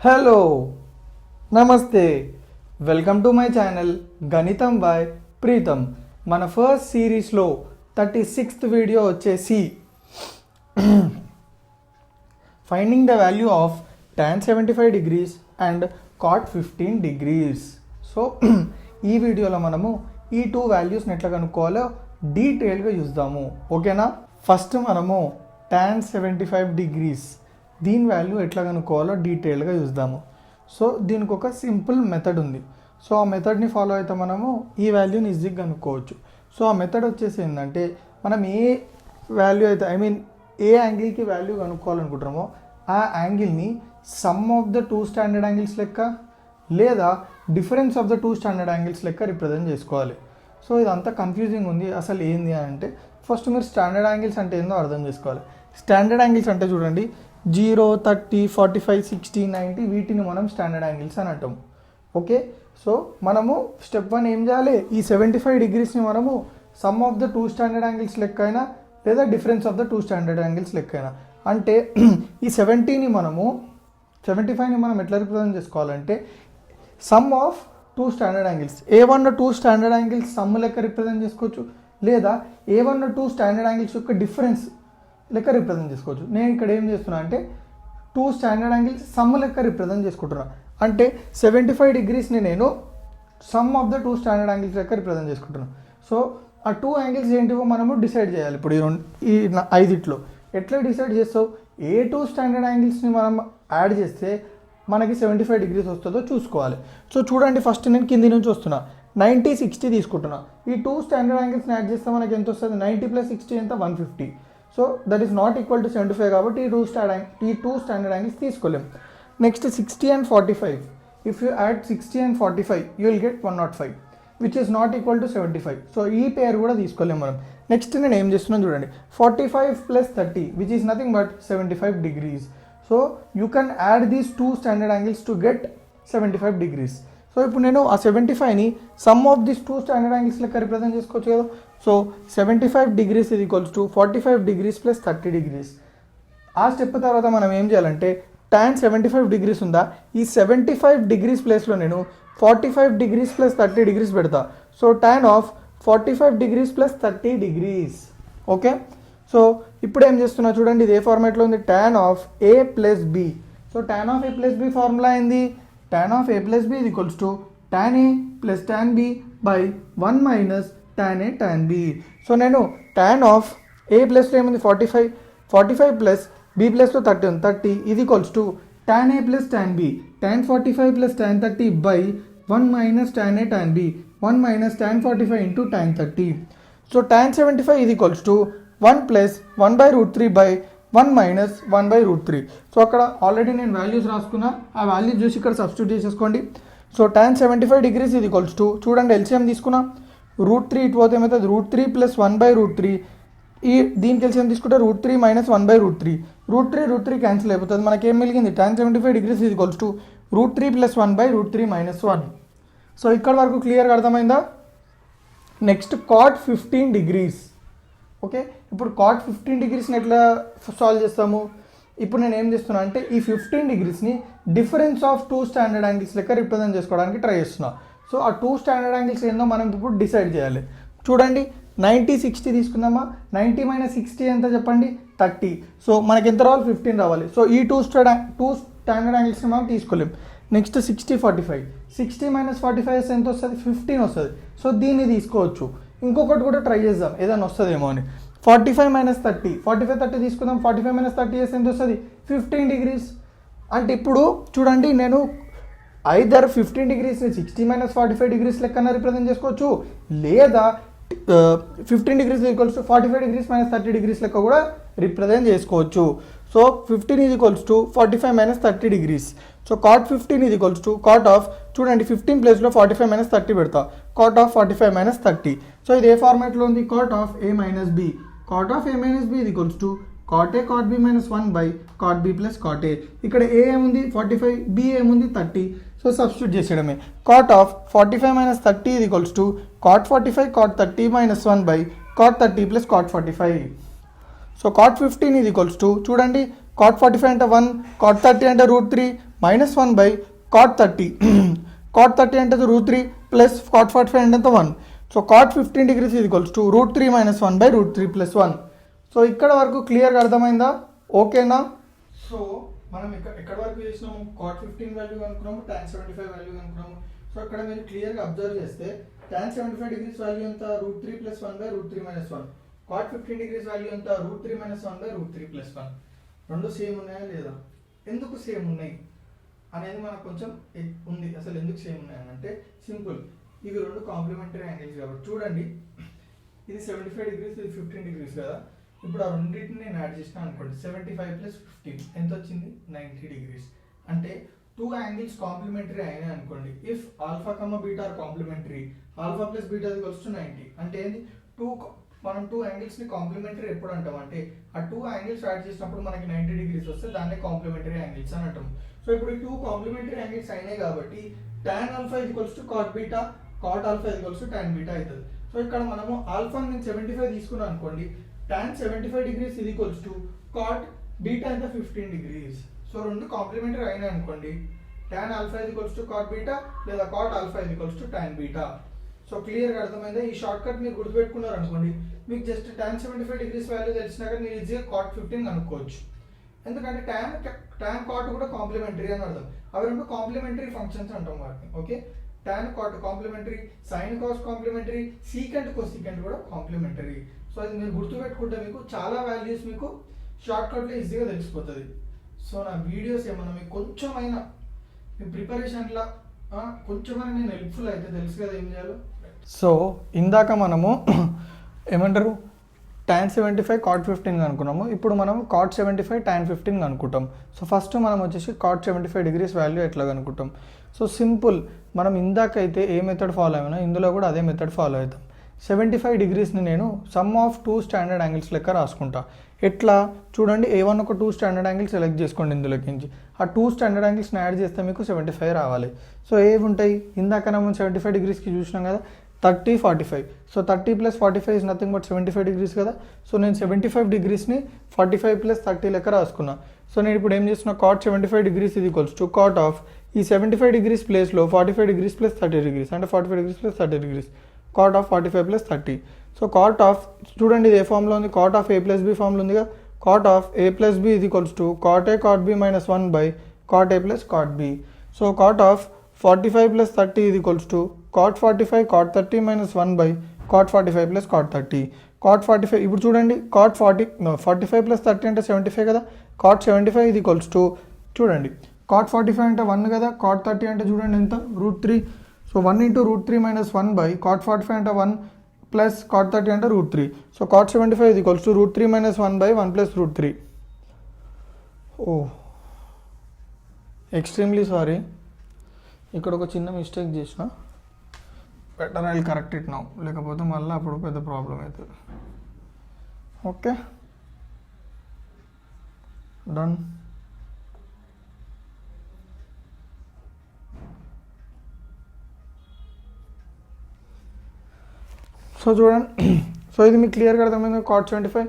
Hello నమస్తే welcome to my channel గణితం by Pritam. మన ఫస్ట్ సిరీస్లో 36th వీడియో వచ్చేసి finding the value of tan 75 degrees and cot 15 degrees. So ఈ వీడియోలో మనము ఈ టూ వాల్యూస్ని ఎట్లా కనుక్కోవాలో డీటెయిల్గా చూద్దాము. ఓకేనా? ఫస్ట్ మనము tan 75 degrees దీని వాల్యూ ఎట్లా కనుక్కోవాలో డీటెయిల్గా చూద్దాము. సో దీనికి ఒక సింపుల్ మెథడ్ ఉంది. సో ఆ మెథడ్ని ఫాలో అయితే మనము ఈ వాల్యూని ఈజీగా కనుక్కోవచ్చు. సో ఆ మెథడ్ వచ్చేసి ఏంటంటే, మనం ఏ వాల్యూ అయితే ఏ యాంగిల్కి వాల్యూ కనుక్కోవాలనుకుంటున్నామో ఆ యాంగిల్ని sum of the two standard angles లెక్క లేదా difference of the two standard angles లెక్క రిప్రజెంట్ చేసుకోవాలి. సో ఇదంతా కన్ఫ్యూజింగ్ ఉంది. అసలు ఏంది అంటే, ఫస్ట్ మీరు స్టాండర్డ్ యాంగిల్స్ అంటే ఏందో అర్థం చేసుకోవాలి. స్టాండర్డ్ యాంగిల్స్ అంటే చూడండి, 0, 30, 45, 60, 90 వీటిని మనం స్టాండర్డ్ యాంగిల్స్ అని అంటాము. ఓకే, సో మనము స్టెప్ 1 ఏం చేయాలి? ఈ 75 డిగ్రీస్ని మనము sum of the two standard angles లెక్క అయినా లేదా difference of the two standard angles లెక్క అయినా, అంటే ఈ 75ని మనం ఎట్లా రిప్రజెంట్ చేసుకోవాలంటే sum of two standard angles, ఏవన్న టూ స్టాండర్డ్ యాంగిల్స్ సమ్ లెక్క రిప్రజెంట్ చేసుకోవచ్చు, లేదా ఏవన్న టూ స్టాండర్డ్ యాంగిల్స్ యొక్క డిఫరెన్స్ లెక్క రిప్రజెంట్ చేసుకోవచ్చు. నేను ఇక్కడ ఏం చేస్తున్నా అంటే టూ స్టాండర్డ్ యాంగిల్స్ సమ్ లెక్క రిప్రజెంట్ చేసుకుంటున్నా. అంటే 75 డిగ్రీస్ని నేను sum of the two standard angles లెక్క రిప్రజెంట్ చేసుకుంటున్నాను. సో ఆ టూ యాంగిల్స్ ఏంటివో మనము డిసైడ్ చేయాలి. ఇప్పుడు ఈ 5 ఎట్లా డిసైడ్ చేస్తావు? ఏ టూ స్టాండర్డ్ యాంగిల్స్ని మనం యాడ్ చేస్తే మనకి 75 డిగ్రీస్ వస్తుందో చూసుకోవాలి. సో చూడండి, ఫస్ట్ నేను కింది నుంచి వస్తున్నా, 90, 60 తీసుకుంటున్నా. ఈ టూ స్టాండర్డ్ యాంగిల్స్ని యాడ్ చేస్తే మనకి ఎంత వస్తుంది? 90 + 60 ఎంత? 150. So that is not equal to 75 కాబట్టి ఈ టూ స్టాండర్డ్ యాంగిల్స్ తీసుకోలేం. Next 60 and 45. If you add 60 and 45 you will get 105 which is not equal to 75. So ఈ పేరు కూడా తీసుకోలేం మనం. నెక్స్ట్ నేను ఏం చేస్తున్నాను చూడండి, 45 + 30 which is nothing but 75 degrees. So you can add these two standard angles to get 75 degrees. So ఇప్పుడు నేను ఆ 75ని sum of this two standard angles లెక్క రిప్రజెంట్ చేసుకోవచ్చు కదా. So 75 degrees is equals to 45 degrees + 30 degrees. ఆ step తర్వాత మనం ఏం చేయాలంటే, tan 75 degrees ఉందా, ఈ 75 degrees ప్లేస్లో నేను 45 degrees + 30 degrees పెడతా. So tan of 45 degrees + 30 degrees. Okay, so ఇప్పుడు ఏం చేస్తున్నా చూడండి, ఇది ఏ ఫార్మాట్లో ఉంది? tan of a + b. So tan of a + b formula ఏంది? tan of a + b is equals to tan a + tan b by 1 minus tan a tan b. So నేను tan of a ప్లస్లో ఏముంది? 45 plus b ప్లస్లో 30 ఉంది, 30 ఇది equals to tan a + tan b, tan 45 + tan 30 by 1 minus tan a tan b, 1 minus tan 45 into tan 30. So tan 75 ఇది equals to 1 + 1/√3 by 1 minus 1/√3. So అక్కడ already నేను values రాసుకున్నా, ఆ వాల్యూస్ చూసి ఇక్కడ సబ్స్టిట్యూట్ చేసేసుకోండి. సో tan 75 degrees ఇది equals to, చూడండి ఎల్సిఎం తీసుకున్నా, √3 ఇటు పోతే ఏమవుతుంది? √3 + 1/√3. ఈ దీనికి ఎల్సిఎం తీసుకుంటే √3 - 1/√3. √3 క్యాన్సిల్ అయిపోతుంది, మనకేం మిగిలింది? tan 75 degrees ఇది ఈక్వల్స్ టు √3 + 1/√3 - 1. సో ఇక్కడ వరకు క్లియర్గా అర్థమైందా? Next cot 15 degrees. ఓకే, ఇప్పుడు cot 15 degreesని ఎట్లా సాల్వ్ చేస్తాము? ఇప్పుడు నేను ఏం చేస్తున్నా అంటే ఈ 15 degreesని difference of two standard angles లెక్క రిప్రజెంట్ చేసుకోవడానికి ట్రై చేస్తున్నా. సో ఆ టూ స్టాండర్డ్ యాంగిల్స్ ఏందో మనం ఇప్పుడు డిసైడ్ చేయాలి. చూడండి, 90, 60 తీసుకుందామా? 90 - 60 ఎంత చెప్పండి? 30. సో మనకి ఎంత రావాలి? 15 రావాలి. సో ఈ టూ స్టాండర్డ్ యాంగిల్స్ని మనం తీసుకోలేం. నెక్స్ట్ 60, 45. 60 - 45 ఎంత వస్తుంది? 15 వస్తుంది. సో దీన్ని తీసుకోవచ్చు. ఇంకొకటి కూడా ట్రై చేద్దాం, ఏదైనా వస్తుందేమో అని. 45 - 30, 45, 30 తీసుకుందాం. 45 - 30 ఎంత వస్తుంది? 15 degrees. అంటే ఇప్పుడు చూడండి, నేను ఐదర్ 15 degreesని 60 - 45 degrees లెక్కన రిప్రజెంట్ చేసుకోవచ్చు, లేదా 15 degrees equals to 45 degrees - 30 degrees లెక్క కూడా రిప్రజెంట్ చేసుకోవచ్చు. So 15 is equals to 45 - 30 degrees. So cot 15 is equals to cot of, చూడండి 15 ప్లేస్లో 45 - 30 పెడతా, cot of 45 - 30. సో ఇది ఏ ఫార్మాట్లో ఉంది? cot of a - b. cot of a - b is equals to cot a cot b - 1 by cot b plus cot a. ఇక్కడ a ఏముంది? 45, b ఏముంది? 30. So substitute చేసేయడమే. cot of 45 - 30 is equals to cot 45 cot 30 - 1 by cot 30 plus cot 45. So cot 15 is equals to, చూడండి cot 45 అంటే 1, cot 30 అంటే √3 -1 by cot 30 cot 30 అంటే √3 plus cot 45 అంటే 1. So cot 15 degrees is equals to √3 - 1 by √3 + 1. So ఇక్కడ వరకు క్లియర్గా అర్థమైందా? ఓకేనా? సో మనం ఎక్కడ వరకు చేసినాము? cot 15 వాల్యూ కనుక్కున్నాము, tan 75 వాల్యూ కనుక్కున్నాము. సో ఇక్కడ మీరు క్లియర్గా అబ్జర్వ్ చేస్తే tan 75 degrees వాల్యూ ఎంత? √3 + 1 by √3 - 1. cot 15 degrees వాల్యూ ఎంత? √3 - 1 by √3 + 1. రెండు సేమ్ ఉన్నాయా లేదా? ఎందుకు సేమ్ ఉన్నాయి అనేది మనకు కొంచెం ఉంది. అసలు ఎందుకు సేమ్ ఉన్నాయని అంటే సింపుల్, ఇవి రెండు కాంప్లిమెంటరీ యాంగిల్స్ కాబట్టి. చూడండి, ఇది 75 degrees, ఇది 15 degrees కదా. ఇప్పుడు ఆ రెండింటిని నేను యాడ్ చేసిన అనుకోండి, 75 + 15 ఎంత వచ్చింది? 90 degrees. అంటే టూ యాంగిల్స్ కాంప్లిమెంటరీ అయినాయి అనుకోండి. If alpha comma beta are complementary, alpha plus beta equals to 90. అంటే ఏంది? మనం టూ యాంగిల్స్ని కాంప్లిమెంటరీ ఎప్పుడు అంటాం అంటే ఆ టూ యాంగిల్స్ యాడ్ చేసినప్పుడు మనకి 90 degrees వస్తే దాన్ని కాంప్లిమెంటరీ యాంగిల్స్ అని అంటాం. సో ఇప్పుడు టూ కాంప్లిమెంటరీ యాంగిల్స్ అయినాయి కాబట్టి tan alpha equals to cot beta, cot alpha equals to tan beta అవుతుంది. సో ఇక్కడ మనము ఆల్ఫా నేను 75 తీసుకున్నాను అనుకోండి, tan 75 degrees ఇది ఈక్వల్స్ టు cot బీటా ఎంత 15 degrees. సో రెండు కాంప్లిమెంటరీ అయినాయి అనుకోండి, tan alpha equals to cot beta లేదా cot alpha equals to tan beta. So క్లియర్గా అర్థమైందా? ఈ షార్ట్ కట్ మీరు గుర్తుపెట్టుకున్నారు అనుకోండి, మీకు జస్ట్ tan 75 degrees వాల్యూ తెలిసినాక మీరు ఈజీగా cot 15 కనుక్కోవచ్చు. ఎందుకంటే tan cot కూడా కాంప్లిమెంటరీ అని అర్థం. అవి రెండు కాంప్లిమెంటరీ ఫంక్షన్స్ అంటాం వాటిని. Okay, tan cot complementary, sin cos complementary, secant cosecant కూడా కాంప్లిమెంటరీ. సో అది మీరు గుర్తుపెట్టుకుంటే మీకు చాలా వాల్యూస్ మీకు షార్ట్ కట్లో ఈజీగా తెలిసిపోతుంది. సో నా వీడియోస్ ఏమన్నా మీకు కొంచెమైనా మీ ప్రిపరేషన్లో కొంచెమైనా నేను హెల్ప్ఫుల్ అయితే తెలుసు కదా ఏం చేయాలో. సో ఇందాక మనము ఏమంటారు tan 75 cot 15 అనుకున్నాము. ఇప్పుడు మనం cot 75 tan 15 అనుకుంటాం. సో ఫస్ట్ మనం వచ్చేసి cot 75 degrees వాల్యూ ఎట్లా అనుకుంటాం? సో సింపుల్, మనం ఇందాకైతే ఏ మెథడ్ ఫాలో అయినా ఇందులో కూడా అదే మెథడ్ ఫాలో అవుతాం. 75 degreesని నేను sum of two standard angles లెక్క రాసుకుంటా. ఎట్లా చూడండి, A1 ఒక టూ స్టాండర్డ్ యాంగిల్స్ సెలెక్ట్ చేసుకోండి. ఇందులోకి నుంచి ఆ టూ స్టాండర్డ్ యాంగిల్స్ని యాడ్ చేస్తే మీకు 75 రావాలి. సో ఏవి ఉంటాయి? ఇందాక మనం 75 degreesకి చూసినాం కదా, 30, 45. So 30 + 45 is nothing but 75 degrees కదా. సో నేను 75 degreesని 45 + 30 లెక్క రాసుకున్నా. సో నేను ఇప్పుడు ఏం చేస్తున్నా, cot 75 degrees ఇది ఈక్వల్స్ టు cot ఆఫ్ ఈ 75 degrees ప్లేస్లో 45 degrees + 30 degrees అంటే 45 degrees + 30 degrees, cot of 45 + 30. So cot of చూడండి ఇది ఏ ఫామ్లో ఉంది, cot ఆఫ్ A + B ఫామ్లో ఉంది కదా. cot ఆఫ్ A + B ఇది equals to cot A cot B - 1 by cot A + cot B. So cot of 45 + 30 ఇది equals to cot 45 cot 30 - 1 by cot 45 + cot 30. cot 45 ఇప్పుడు చూడండి, cot 45 + 30 అంటే 75 కదా. cot 75 ఇది ఈక్వల్స్ టు చూడండి, cot 45 అంటే 1 కదా, cot 30 అంటే చూడండి ఎంత, √3. సో 1 × √3 - 1 by cot 45 అంటే 1 ప్లస్ cot 30 అంటే √3. సో cot 75 ఇది equals to √3 - 1 by 1 + √3. Oh extremely sorry, ఇక్కడ ఒక చిన్న మిస్టేక్ చేసిన. Better I will correct it now, లేకపోతే మళ్ళీ అప్పుడు పెద్ద ప్రాబ్లం అవుతుంది. Okay, done. సో చూడండి, సో ఇది మీకు క్లియర్గా అర్థమైంది. cot 75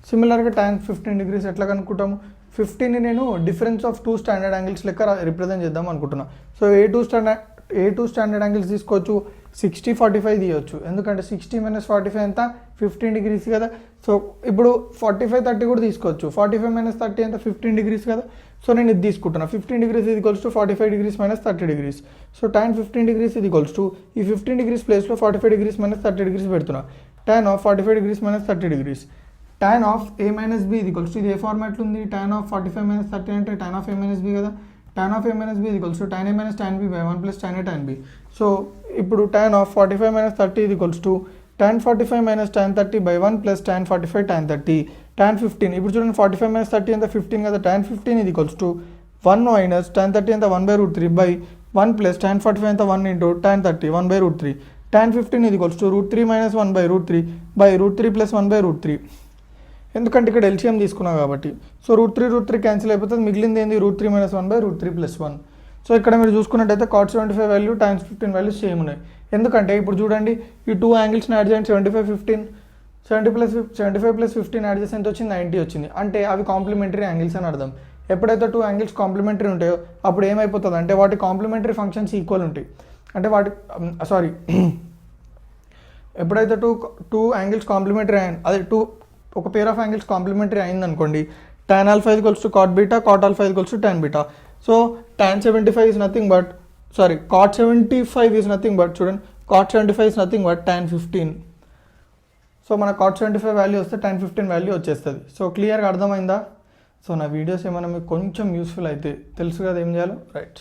సిమిలర్గా tan 15 degrees ఎట్లా కనుక్కుంటాము? 15ని నేను difference of two standard angles లెక్క రిప్రజెంట్ చేద్దాం అనుకుంటున్నా. సో ఏ టూ స్టాండర్డ్ యాంగిల్స్ తీసుకోవచ్చు, 60, 45 తీయవచ్చు. ఎందుకంటే 60 - 45 ఎంత, 15 degrees కదా. సో ఇప్పుడు 45, 30 కూడా తీసుకోవచ్చు. 45 - 30 ఎంత, 15 degrees కదా. సో నేను ఇది తీసుకుంటున్నా, 15 degrees ఇది equals to 45 degrees - 30 degrees. So tan 15 degrees ఇది ఈక్వల్స్ టు ఈ 15 degrees ప్లేస్లో 45 degrees - 30 degrees పెడుతున్నా. tan of 45 degrees - 30 degrees. tan of A - B ఇది ఈక్వల్స్ టు ఇది ఏ ఫార్మాట్లో ఉంది, tan ఆఫ్ 45 - 30 అంటే tan ఆఫ్ A - B కదా. tan ఆఫ్ A - B ఇది equals to tan A - tan B by 1 + tan A tan B. So ఇప్పుడు tan of 45 - 30 ఇది equals to tan 45 - tan 30 by 1 + tan 45 tan 30. tan 15 ఇప్పుడు చూడండి, 45 - 30 ఎంత, 15 కదా. tan 15 ఇది equals to 1 - tan 30 ఎంత, 1/√3 by 1 + tan 45 ఎంత, 1 × tan 30 1/√3. tan 15 ఇది ఈక్వల్స్ టు √3 - 1/√3 by √3 + 1/√3. ఎందుకంటే ఇక్కడ ఎల్సిఎం తీసుకున్నాం కాబట్టి. సో √3 క్యాన్సిల్ అయిపోతుంది, మిగిలింది ఏంది, √3 - 1/√3 + 1. సో ఇక్కడ మీరు చూసుకున్నట్టయితే cot 75 value tan 15 values same ఉన్నాయి. ఎందుకంటే ఇప్పుడు చూడండి, ఈ టూ యాంగిల్స్ని యాడ్ చేయండి, 75 + 15 యాడ్ చేసి ఎంత వచ్చింది, 90 వచ్చింది. అంటే అవి కాంప్లిమెంటరీ యాంగిల్స్ అని అర్థం. ఎప్పుడైతే టూ యాంగిల్స్ కాంప్లిమెంటరీ ఉంటాయో అప్పుడు ఏమైపోతుంది అంటే వాటి కాంప్లిమెంటరీ ఫంక్షన్స్ ఈక్వల్ ఉంటాయి. అంటే వాటి ఎప్పుడైతే టూ యాంగిల్స్ కాంప్లిమెంటరీ అదే ఒక పేర్ ఆఫ్ యాంగిల్స్ కాంప్లిమెంటరీ అయిందనుకోండి, tan alpha is equals to cot beta, cot alpha is equals to tan beta. So tan 75 is nothing but cot 75 is nothing but చూడండి cot 75 is nothing but tan 15. So మన cot 75 value వస్తే tan 15 value వచ్చేస్తుంది. So క్లియర్గా అర్థమైందా? So నా videos ఏమైనా మీకు కొంచెం యూస్ఫుల్ అయితే తెలుసు కదా ఏం చేయాలో, రైట్.